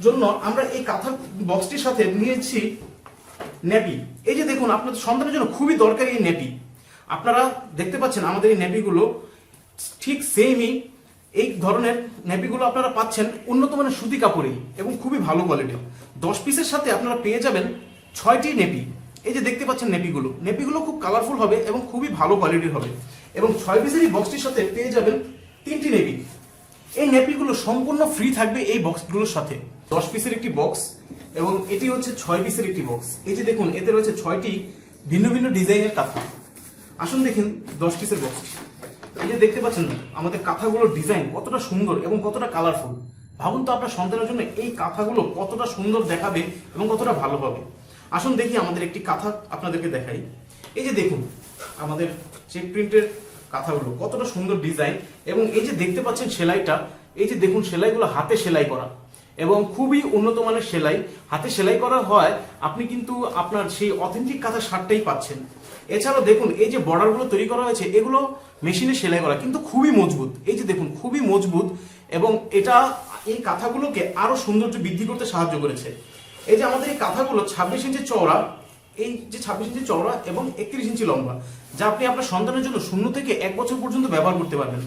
জন্য আমরা এই কাঁথা বক্সটির সাথে নিয়েছি নেপি। এই যে দেখুন, আপনাদের সন্তানের জন্য খুবই দরকারি এই নেপি। আপনারা দেখতে পাচ্ছেন আমাদের এই নেপিগুলো ঠিক সেমই। এই ধরনের নেপিগুলো আপনারা পাচ্ছেন উন্নত মানের সুতি কাপড়েই এবং খুবই ভালো কোয়ালিটির। 10 পিসের সাথে আপনারা পেয়ে যাবেন 6টি নেপি। এই যে দেখতে পাচ্ছেন নেপিগুলো খুব কালারফুল হবে এবং খুবই ভালো কোয়ালিটির হবে। এবং 6 পিসের এই বক্সটির সাথে পেয়ে যাবেন 3টি নেপি। এই নেপিগুলো সম্পূর্ণ ফ্রি থাকবে এই বক্সগুলোর সাথে। 10 পিসের একটি বক্স এবং এটি হচ্ছে 6 পিসের একটি বক্স। এই যে দেখুন, এতে রয়েছে 6টি ভিন্ন ভিন্ন ডিজাইনের কাঁথা। আসুন দেখেন 10 পিসের বক্স। এই যে দেখতে পাচ্ছেন আমাদের কাঁথাগুলোর ডিজাইন কতটা সুন্দর এবং কতটা কালারফুল। ভাবুন তো আপনার সন্তানের জন্য এই কাঁথাগুলো কতটা সুন্দর দেখাবে এবং কতটা ভালো হবে। আসুন দেখি আমাদের একটি কাঁথা আপনাদেরকে দেখাই। এই যে দেখুন আমাদের চেক প্রিন্টের কাঁথাগুলো কতটা সুন্দর ডিজাইন এবং এই যে দেখতে পাচ্ছেন সেলাইটা, এই যে দেখুন সেলাইগুলো হাতে সেলাই করা এবং খুবই উন্নত মানের সেলাই। হাতে সেলাই করা হয়, আপনি কিন্তু আপনার সেই অথেন্টিক কাঁথা শার্টটাই পাচ্ছেন। এছাড়াও দেখুন এই যে বর্ডারগুলো তৈরি করা হয়েছে এগুলো মেশিনে সেলাই করা, কিন্তু খুবই মজবুত। এই যে দেখুন খুবই মজবুত এবং এটা এই কাঁথাগুলোকে আরো সৌন্দর্য বৃদ্ধি করতে সাহায্য করেছে। এই যে আমাদের এই কাঁথাগুলো 26 ইঞ্চি চওড়া, এই যে 26 ইঞ্চি চওড়া এবং 31 ইঞ্চি লম্বা, যা আপনি আপনার সন্তানের জন্য 0 থেকে 1 বছর পর্যন্ত ব্যবহার করতে পারবেন।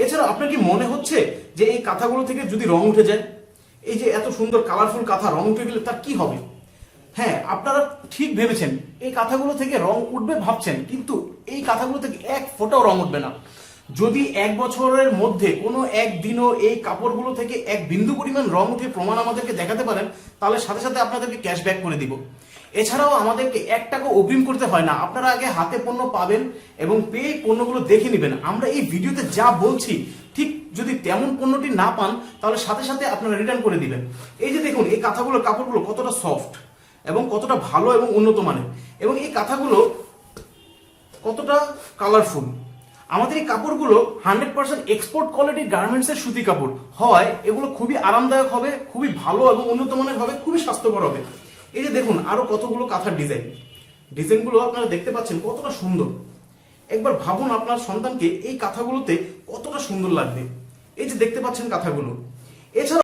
এছাড়া আপনার কি মনে হচ্ছে যে এই কাঁথাগুলো থেকে যদি রং উঠে যায়? এই যে এত সুন্দর কালারফুল কাঁথা রং উঠে গেলে তার কি হবে? হ্যাঁ, আপনারা ঠিক ভেবেছেন, এই কাঁথাগুলো থেকে রং উঠবে ভাবছেন, কিন্তু এই কাঁথাগুলো থেকে এক ফোঁটাও রং উঠবে না। যদি 1 বছরের মধ্যে কোনো একদিনও এই কাপড়গুলো থেকে এক বিন্দু পরিমাণ রং উঠে প্রমাণ আমাদেরকে দেখাতে পারেন, তাহলে সাথে সাথে আপনাদেরকে ক্যাশব্যাক করে দিব। এছাড়াও আমাদেরকে 1 টাকা অগ্রিম করতে হয় না। আপনারা আগে হাতে পণ্য পাবেন এবং পেয়ে পণ্যগুলো দেখে নেবেন। আমরা এই ভিডিওতে যা বলছি ঠিক যদি তেমন পণ্যটি না পান, তাহলে সাথে সাথে আপনারা রিটার্ন করে দিবেন। এই যে দেখুন এই কাঁথাগুলোর কাপড়গুলো কতটা সফট এবং কতটা ভালো এবং উন্নত মানের, এবং এই কাঁথাগুলো কতটা কালারফুল। আমাদের এই কাপড়গুলো 100% এক্সপোর্ট কোয়ালিটির গার্মেন্টসের সুতি কাপড় হয়। এগুলো খুবই আরামদায়ক হবে, খুবই ভালো এবং উন্নত মানের হবে, খুবই স্বাস্থ্যকর হবে। এই যে দেখুন আরো কতগুলো কাঁথার ডিজাইনগুলো আপনারা দেখতে পাচ্ছেন কতটা সুন্দর। একবার ভাবুন আপনার সন্তানকে এই কাঁথাগুলোতে কতটা সুন্দর লাগবে। এই যে দেখতে পাচ্ছেন কাঁথাগুলো। এছাড়া